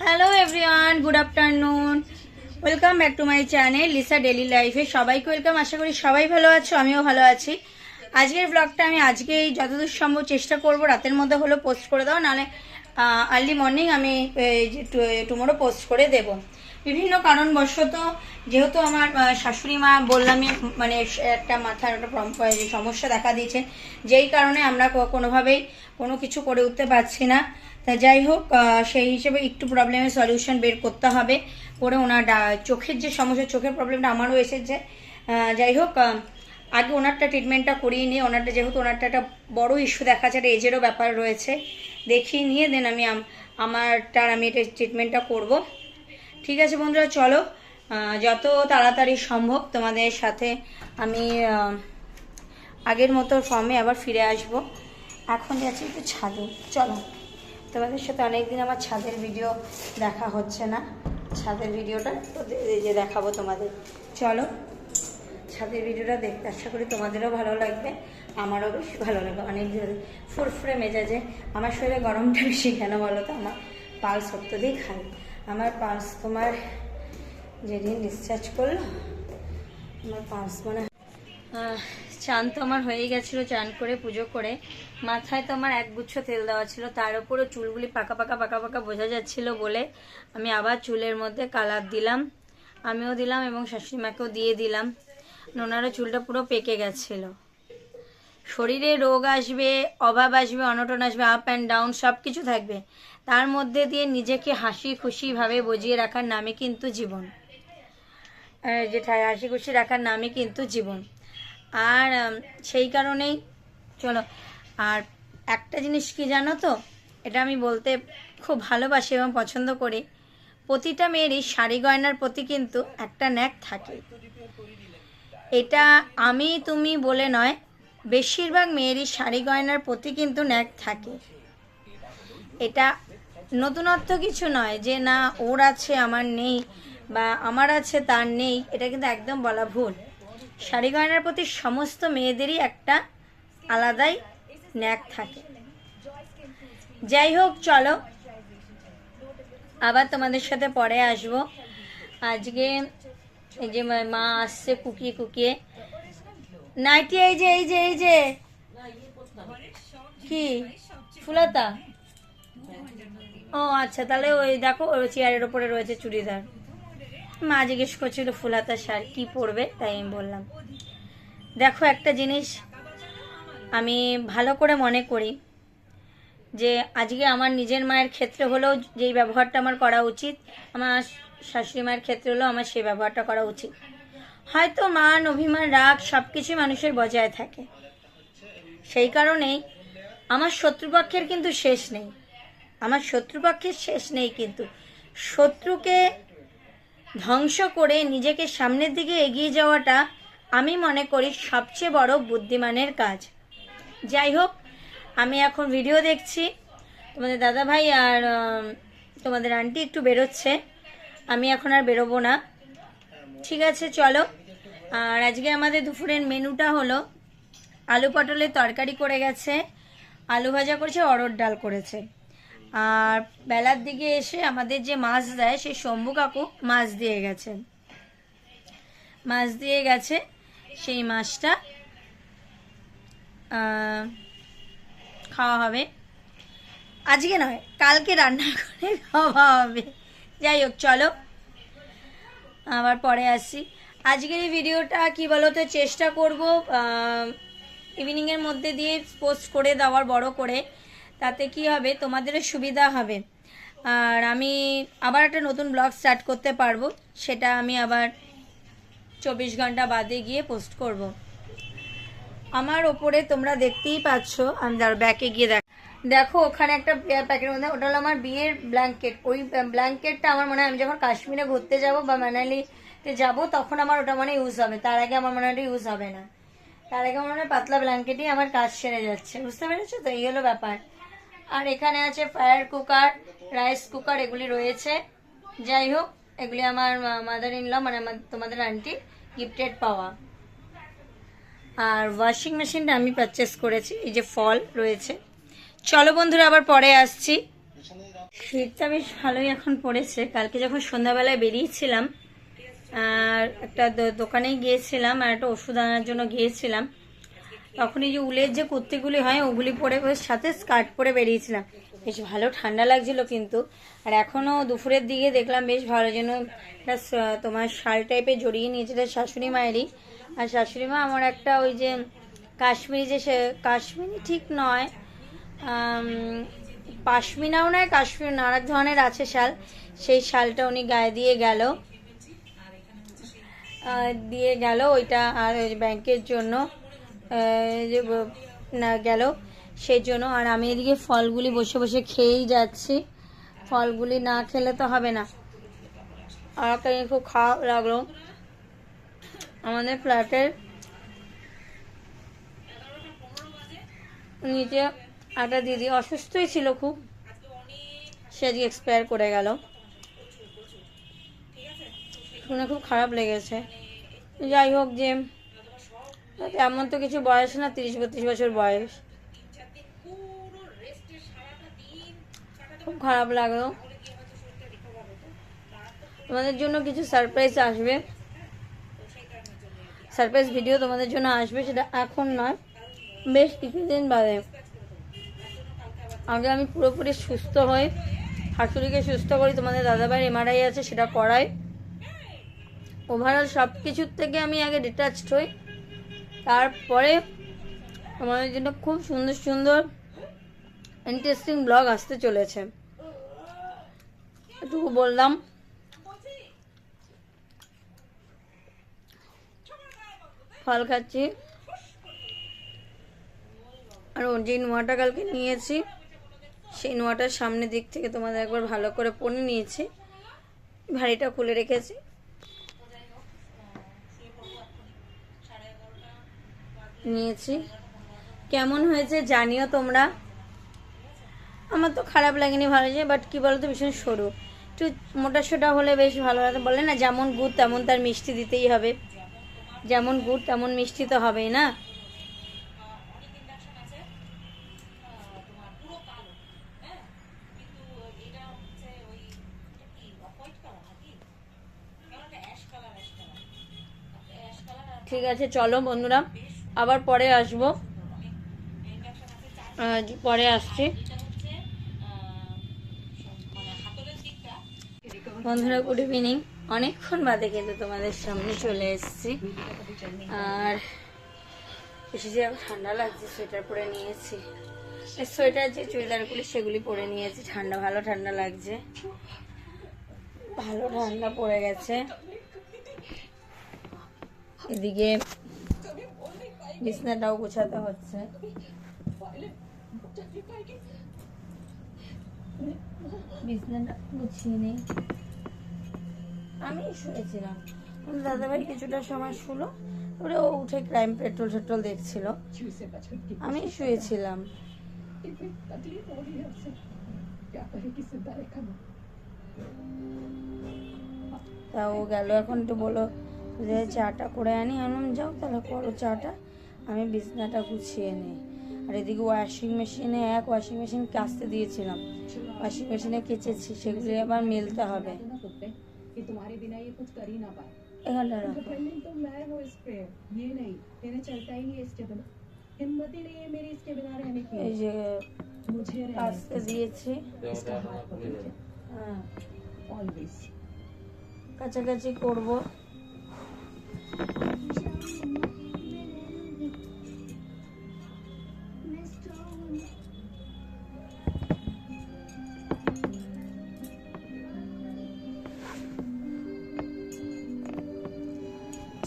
Hello everyone, good afternoon. Welcome back to my channel Lisa daily লাইফে। সবাইকে welcome. আশা করি সবাই ভালো আছো, আমিও ভালো আছি। আজকের ব্লগটা আমি আজকেই যতদূর সম্ভব চেষ্টা করব রাতের মধ্যে হলো পোস্ট করে দাও, নাহলে আর্লি মর্নিং আমি টুমোরো পোস্ট করে দেব। বিভিন্ন কারণবশত যেহেতু আমার শাশুড়ি মা বললামই, মানে একটা মাথার একটা সমস্যা দেখা দিয়েছে, যেই কারণে আমরা কোনোভাবেই কোনো কিছু করে উঠতে পারছি না। তা যাই হোক, সেই হিসেবে একটু প্রবলেমের সলিউশন বের করতে হবে করে ওনার চোখের যে সমস্যা, চোখের প্রবলেমটা আমারও এসেছে। যাই হোক, আগে ওনারটা ট্রিটমেন্টটা করিয়ে নিয়ে, ওনারটা যেহেতু ওনারটা একটা বড়ো ইস্যু দেখা যায়, একটা এজেরও ব্যাপার রয়েছে, দেখিয়ে নিয়ে দেন আমি আমি এটা ট্রিটমেন্টটা করব। ঠিক আছে বন্ধুরা, চলো যত তাড়াতাড়ি সম্ভব তোমাদের সাথে আমি আগের মতো ফর্মে আবার ফিরে আসব। এখন যাচ্ছি একটু ছাদে, চলো। তোমাদের সাথে অনেকদিন আমার ছাদের ভিডিও দেখা হচ্ছে না, ছাদের ভিডিওটা যে দেখাবো তোমাদের। চলো ছাদের ভিডিওটা দেখতে, আশা করি তোমাদেরও ভালো লাগবে, আমারও বেশ ভালো লাগবে। অনেকদিন ফুরফুরে মেজাজে। আমার শরীরে গরমটা বেশি কেন বলো তো, আমার পালস সত্যিই খাই। আমার পালস তোমার যেদিন ডিসচার্জ করলো, আমার পালস মানে চান তো আমার হয়ে গেছিলো। চান করে পুজো করে মাথায় তো আমার একগুচ্ছ তেল দেওয়া ছিল, তার উপরও চুলগুলি পাকা পাকা পাকা পাকা বোঝা যাচ্ছিল বলে আমি আবার চুলের মধ্যে কালার দিলাম, আমিও দিলাম এবং শাশুড়িমাকেও দিয়ে দিলাম। ওনারও চুলটা পুরো পেকে গেছিল। শরীরে রোগ আসবে, অভাব আসবে, অনটন আসবে, আপ অ্যান্ড ডাউন সব কিছু থাকবে, তার মধ্যে দিয়ে নিজেকে হাসি খুশিভাবে বজিয়ে রাখার নামে কিন্তু জীবন, যেটা হাসি খুশি রাখার নামে কিন্তু জীবন। আর সেই কারণেই চলো। আর একটা জিনিস কি জানো তো, এটা আমি বলতে খুব ভালোবাসি এবং পছন্দ করি, প্রতিটা মেয়েরই শাড়ি গয়নার প্রতি কিন্তু একটা ন্যাক থাকে। এটা আমি তুমি বলে নয়, বেশিরভাগ মেয়েরই শাড়ি গয়নার প্রতি কিন্তু ন্যাক থাকে। এটা নতুনত্ব কিছু নয় যে না ওর আছে আমার নেই, বা আমার আছে তার নেই, এটা কিন্তু একদম বলা ভুল। শাড়ি গয়নার প্রতি সমস্ত মেয়েদেরই একটা আলাদাই ন্যাক থাকে। যাই হোক, চলো আবার তোমাদের সাথে পরে আসবো। আজকে এই যে মা আসছে কুকিয়ে কুকিয়ে নাইটি, এই যে এই যে এই যে কি ফুলতা, ও আচ্ছা, তাহলে ওই দেখো ওই চেয়ারের ওপরে রয়েছে চুড়িদার। মা জিজ্ঞেস করছিল ফুলহাতা শাড়ি কি পরবে, তাই আমি বললাম। দেখো একটা জিনিস আমি ভালো করে মনে করি যে আজকে আমার নিজের মায়ের ক্ষেত্রে হলেও যেই ব্যবহারটা আমার করা উচিত, আমার শাশুড়ি মায়ের ক্ষেত্রে হলেও আমার সেই ব্যবহারটা করা উচিত। হয়তো মান অভিমান রাগ সব কিছুই মানুষের বজায় থাকে, সেই কারণেই আমার শত্রুপক্ষের কিন্তু শেষ নেই, আমার শত্রুপক্ষের শেষ নেই, কিন্তু শত্রুকে ধ্বংস করে নিজেকে সামনের দিকে এগিয়ে যাওয়াটা আমি মনে করি সবচেয়ে বড় বুদ্ধিমানের কাজ। যাই হোক, আমি এখন ভিডিও দেখছি, তোমাদের দাদা ভাই আর তোমাদের আন্টি একটু বেরোচ্ছে, আমি এখন আর বেরোবো না। ঠিক আছে চলো। আর আজকে আমাদের দুপুরের মেনুটা হলো আলু পটলের তরকারি করে গেছে, আলু ভাজা করেছে, অরহর ডাল করেছে। আর বেলার দিকে এসে আমাদের যে মাছ দেয় সেই শম্ভু কাকু মাছ দিয়ে গেছে, সেই মাছটা খাওয়া হবে। আজকে নয়, কালকে রান্না করে খাওয়া হবে। যাই হোক চলো আবার পরে আসি। আজকের এই ভিডিওটা কি বলতো, চেষ্টা করব ইভিনিংয়ের মধ্যে দিয়ে পোস্ট করে দেওয়ার, বড় করে, তাতে কি হবে তোমাদেরও সুবিধা হবে। আর আমি আবার একটা নতুন ব্লগ স্টার্ট করতে পারবো, সেটা আমি আবার 24 ঘন্টা বাদে গিয়ে পোস্ট করব। আমার ওপরে তোমরা দেখতেই পাচ্ছ, আমি ব্যাকে গিয়ে দেখো ওখানে একটা প্যাকেটের মধ্যে, ওটা হলো আমার বিয়ের ব্ল্যাঙ্কেট। ওই ব্ল্যাঙ্কেটটা আমার মনে হয় আমি যখন কাশ্মীরে ঘুরতে যাব বা মানালিতে যাব তখন আমার ওটা মনে ইউজ হবে, তার আগে আমার মনে হয় ইউজ হবে না। তার আগে আমার মনে হয় পাতলা ব্ল্যাঙ্কেটই আমার কাজ সেরে যাচ্ছে, বুঝতে পেরেছো তো, এই হলো ব্যাপার। আর এখানে আছে ফায়ার কুকার, রাইস কুকার, এগুলি রয়েছে। যাই হোক, এগুলি আমার মাদার ইন ল মানে তোমাদের আন্টি গিফটেড পাওয়া। আর ওয়াশিং মেশিনটা আমি পারচেস করেছি, এই যে ফল রয়েছে। চলো বন্ধুরা আবার পরে আসছি। শীতটা বেশ ভালোই এখন পড়েছে। কালকে যখন সন্ধ্যাবেলায় বেরিয়েছিলাম আর একটা দোকানে গিয়েছিলাম আর একটা ওষুধ আনার জন্য গিয়েছিলাম, তখন এই যে উলের যে কুর্তিগুলি হয় ওগুলি পরে সাথে স্কার্ট পরে বেরিয়েছিলাম, বেশ ভালো ঠান্ডা লাগছিল কিন্তু। আর এখনও দুপুরের দিকে দেখলাম বেশ ভালো যেন একটা তোমার শাল টাইপের জড়িয়ে নিয়েছে, এটা শাশুড়ি মায়েরই। আর শাশুড়ি মা আমার একটা ওই যে কাশ্মীরি, যে কাশ্মীরি ঠিক নয়, পাশমিনাও নয় কাশ্মীর না, আরেক ধরনের আছে শাল, সেই শালটা উনি গায়ে দিয়ে গেল ওইটা। আর ওই ব্যাংকের জন্য যে না গেল সেই জন্য। আর আমি এদিকে ফলগুলি বসে বসে খেয়েই যাচ্ছি, ফলগুলি না খেলে তো হবে না। আর খুব খারাপ লাগলো, আমাদের ফ্ল্যাটের নিচে একটা দিদি অসুস্থই ছিল খুব, সে আজকে এক্সপায়ার করে গেল, শুনে খুব খারাপ লেগেছে। যাই হোক, যে এমন তো কিছু বয়স না, 30-32 বছর বয়স, খুব খারাপ লাগলো। তোমাদের জন্য কিছু সারপ্রাইজ আসবে, সারপ্রাইজ ভিডিও তোমাদের জন্য আসবে, সেটা এখন নয়, বেশ কিছুদিন বাদে। আগে আমি পুরোপুরি সুস্থ হই, শাশুড়িকে সুস্থ করি, তোমাদের দাদাভাইয়ের এমআরআই আছে সেটা করাই, ওভারঅল সব কিছুর থেকে আমি আগে ডিটাচড হই, তারপরে আমাদের জন্য খুব সুন্দর সুন্দর ইন্টারেস্টিং ব্লগ আসতে চলেছে। এটুকু বললাম। ফল খাচ্ছি, আর যে নোয়াটা কালকে নিয়েছি সেই নোয়াটার সামনের দিক থেকে তোমাদের একবার ভালো করে পরে নিয়েছি, ভারীটা খুলে রেখেছি। নিয়েছি, কেমন হয়েছে জানিও তোমরা। আমার তো খারাপ লাগেনি, ভালো যে, বাট কি বলতো ভীষণ সরু, একটু মোটা সোটা হলে বেশ ভালো লাগে। বলে না যেমন গুড় তেমন তার মিষ্টি দিতেই হবে, যেমন গুড় তেমন মিষ্টি তো হবেই না। ঠিক আছে, চলো বন্ধুরা, আবার পরে আসবো, পরে আসছি বন্ধুরা। গুড ইভিনিং, অনেকক্ষণ বাদে কিন্তু তোমাদের সামনে চলে এসেছি। আর বেশি যে ঠান্ডা লাগছে, সোয়েটার পরে নিয়েছি, সোয়েটার যে চুড়িদারগুলি সেগুলি পরে নিয়েছি, ঠান্ডা ভালো ঠান্ডা লাগছে, ভালো ঠান্ডা পড়ে গেছে। এদিকে বিছনাটাও গোছাতে হচ্ছে, বিছনাটা গুছিয়ে নেই। আমি শুয়েছিলাম, দাদাভাই কিছুটা সময় শুলো, ওরে ও উঠে ক্রাইম পেট্রোল দেখছিল, আমি শুয়েছিলাম। তা ও গেল, এখন তো বলো যে চাটা করে আনি, আনলাম যাও তাহলে করো চাটা, আমি বিছনাটা গুছিয়ে নিই। আর এদিকে ওয়াশিং মেশিন কাচতে দিয়েছিলাম, ওয়াশিং মেশিনে কেচেছি, সেগুলি আবার মেলতে হবে। এখানটা রাখো, এই যে কাচতে দিয়েছি, হ্যাঁ কাছাকাছি করবো।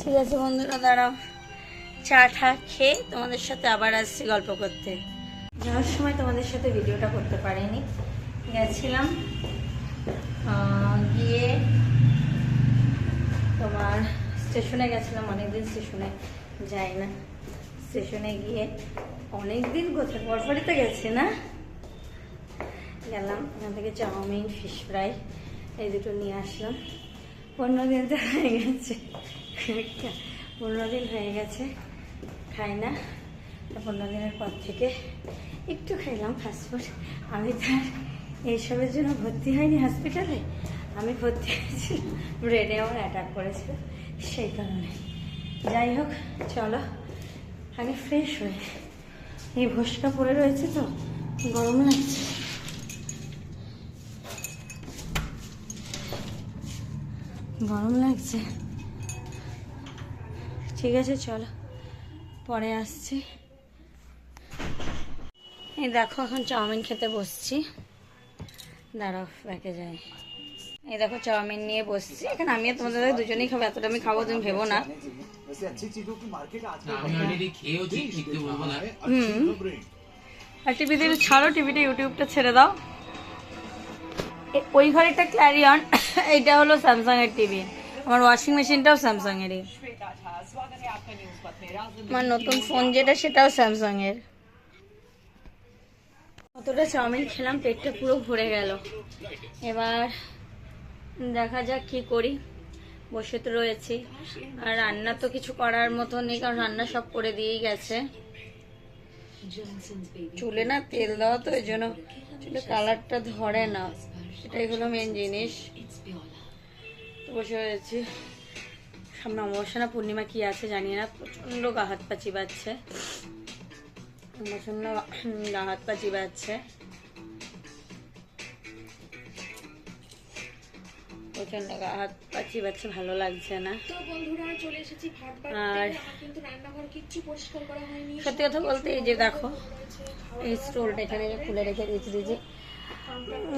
ঠিক আছে বন্ধুরা, দাঁড়াও, চা খেয়ে তোমাদের সাথে আবার আসছি গল্প করতে। যাওয়ার সময় তোমাদের সাথে ভিডিওটা করতে পারিনি, গেছিলাম, গিয়ে তোমার স্টেশনে গেছিলাম, অনেকদিন স্টেশনে যাই না, স্টেশনে গিয়ে অনেকদিন কোথায় বরফারিতে গেছে না, গেলাম, এখান থেকে চাউমিন ফিশ ফ্রাই এই দুটো নিয়ে আসলাম। 15 দিন তো হয়ে গেছে, 15 দিন হয়ে গেছে খাই না, 15 দিনের পর থেকে একটু খাইলাম ফাস্টফুড। আমি তার এইসবের জন্য ভর্তি হয়নি হসপিটালে, আমি ভর্তি হয়েছি ব্রেনে আমার অ্যাটাক করেছিল সেই কারণে। যাই হোক চলো আগে ফ্রেশ হয়ে, এই ভস্কা পড়ে রয়েছে তো গরম লাগছে। গরম লাগছে, ঠিক আছে চলো পরে আসছি। এই দেখো এখন চাউমিন খেতে বসছি, দাঁড়াও ব্যাকে যাই। এই দেখো চাউমিন নিয়ে বসছি, এখানে আমি তোমাদের দুজনেই খাবো, এতটা আমি খাবো তুমি ভেবো না। আর টিভিতে ছাড়ো, টিভিটা ইউটিউবটা ছেড়ে দাও। ওই ঘরেটা ক্ল্যারিয়ন, এইটা হলো স্যামসাং এর টিভি, আমার ওয়াশিং মেশিনটাও স্যামসাং এরই, আমার নতুন ফোন যেটা সেটাও স্যামসাং এর। কতটা চাউমিন খেলাম, পেটটা পুরো ভরে গেল। এবার দেখা যাক কি করি, বসে তো রয়েছি। আর রান্না তো কিছু করার মতো নেই, কারণ রান্না সব করে দিয়েই গেছে। চুলে না তেল দেওয়া তো, এই জন্য চুলে কালারটা ধরে না, এটাই হলো মেন জিনিস। তো বসে রয়েছি, সামনে অমাবস্যা না পূর্ণিমা কি আছে জানি না, প্রচন্ড গা হাত পা চিবাচ্ছে, প্রচন্ড গা হাত পা চিবাচ্ছে, প্রচন্ড গা হাত পা চিবাচ্ছে, ভালো লাগছে না। আর সত্যি কথা বলতে এই যে দেখো এই স্টোলটা এখানে খুলে রেখে দিয়েছি,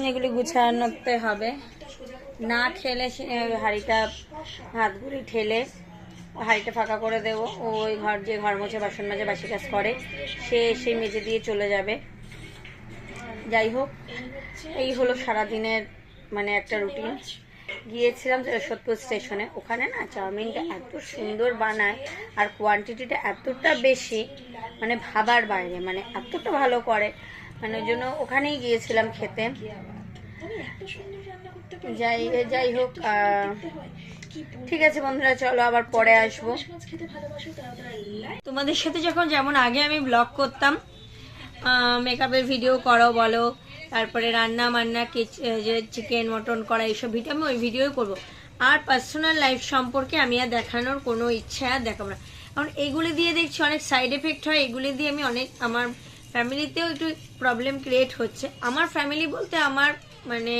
এগুলি গুছানোতে হবে। না ঠেলে হাঁড়িটা হাতগুলি ঠেলে হাঁড়িটা ফাঁকা করে দেবো। ওই ঘর যে ঘর মোছে বাসন মাজে বাসি কাজ করে সে এসে মেজে দিয়ে চলে যাবে। যাই হোক এই হলো সারাদিনের মানে একটা রুটিন। গিয়েছিলাম সোদপুর স্টেশনে, ওখানে না চাউমিনটা এত সুন্দর বানায় আর কোয়ান্টিটিটা এতটা বেশি, মানে ভাবার বাইরে, মানে এতটা ভালো করে, মানে ওই জন্য ওখানেই গিয়েছিলাম খেতে। যাই হোক ঠিক আছে বন্ধুরা, চলো আবার পরে আসবো। তোমাদের সাথে যখন যেমন আগে আমি ব্লগ করতাম, মেকআপের ভিডিও করো বলো, তারপরে রান্না বান্না যে চিকেন মটন করা এইসব ভিডিও আমি ওই ভিডিওই করবো। আর পার্সোনাল লাইফ সম্পর্কে আমি আর দেখানোর কোনো ইচ্ছা আর দেখাবো না, কারণ এগুলি দিয়ে দেখছি অনেক সাইড এফেক্ট হয়। এগুলি দিয়ে আমি অনেক আমার ফ্যামিলিতেও একটু প্রবলেম ক্রিয়েট হচ্ছে। আমার ফ্যামিলি বলতে আমার মানে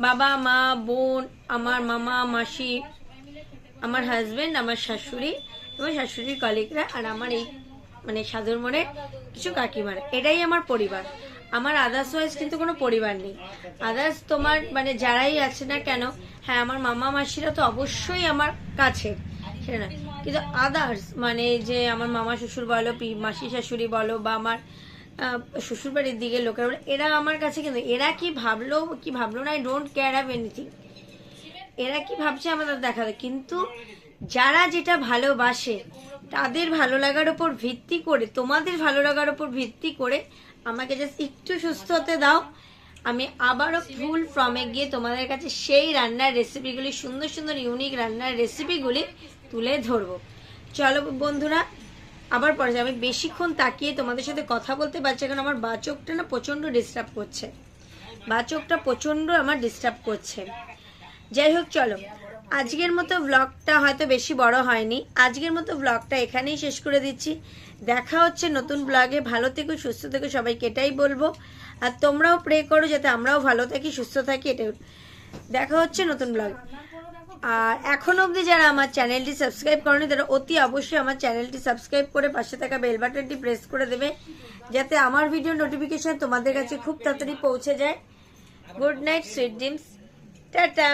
বাবা মা বোন, আমার মামা মাসি, আমার হাজবেন্ড, আমার শাশুড়ি এবং শাশুড়ির কলিগরা, আর আমার এই মানে সাধুর মনে কিছু কাকিমার, এটাই আমার পরিবার। আমার আদার্স ওয়াইজ কিন্তু কোনো পরিবার নেই। আদার্স তোমার মানে যারাই আছে না কেন, হ্যাঁ আমার মামা মাসিরা তো অবশ্যই আমার কাছে, সেটা না, কিন্তু আদার্স মানে যে আমার মামা শ্বশুর বলো, মাসি শাশুড়ি বলো, বা আমার শ্বশুর বাড়ির দিকে লোকেরা বলে, এরা আমার কাছে কিন্তু এরা কি ভাবলো না, I don't care about anything. এরা কি ভাবছে আমাদের দেখাবে, কিন্তু যারা যেটা ভালোবাসে তাদের ভালো লাগার উপর ভিত্তি করে, তোমাদের ভালো লাগার উপর ভিত্তি করে আমাকে জাস্ট একটু সুস্থ হতে দাও, আমি আবারও ফুল ফর্মে গিয়ে তোমাদের কাছে সেই রান্নার রেসিপিগুলি, সুন্দর সুন্দর ইউনিক রান্নার রেসিপিগুলি তুলে ধরবো। চলো বন্ধুরা আবার পরে আমি বেশিক্ষণ তাকিয়ে তোমাদের সাথে কথা বলতে পারছি, কারণ আমার বাচকটা না প্রচণ্ড ডিস্টার্ব করছে, বাচকটা প্রচণ্ড আমার ডিস্টার্ব করছে। যাই হোক চলো আজকের মতো ব্লগটা হয়তো বেশি বড় হয়নি, আজকের মতো ব্লগটা এখানেই শেষ করে দিচ্ছি। দেখা হচ্ছে নতুন ব্লগে, ভালো থেকো সুস্থ থেকো সবাইকে এটাই বলবো। আর তোমরাও প্রে করো যাতে আমরাও ভালো থাকি সুস্থ থাকি, এটাই। দেখা হচ্ছে নতুন ব্লগ। আর এখন অবধি যারা আমার চ্যানেলটি সাবস্ক্রাইব করেনি তারা অতি অবশ্যই আমার চ্যানেলটি সাবস্ক্রাইব করে পাশে থাকা বেল বাটনটি প্রেস করে দেবে, যাতে আমার ভিডিও নোটিফিকেশন তোমাদের কাছে খুব তাড়াতাড়ি পৌঁছে যায়। Good night, sweet dreams, tata.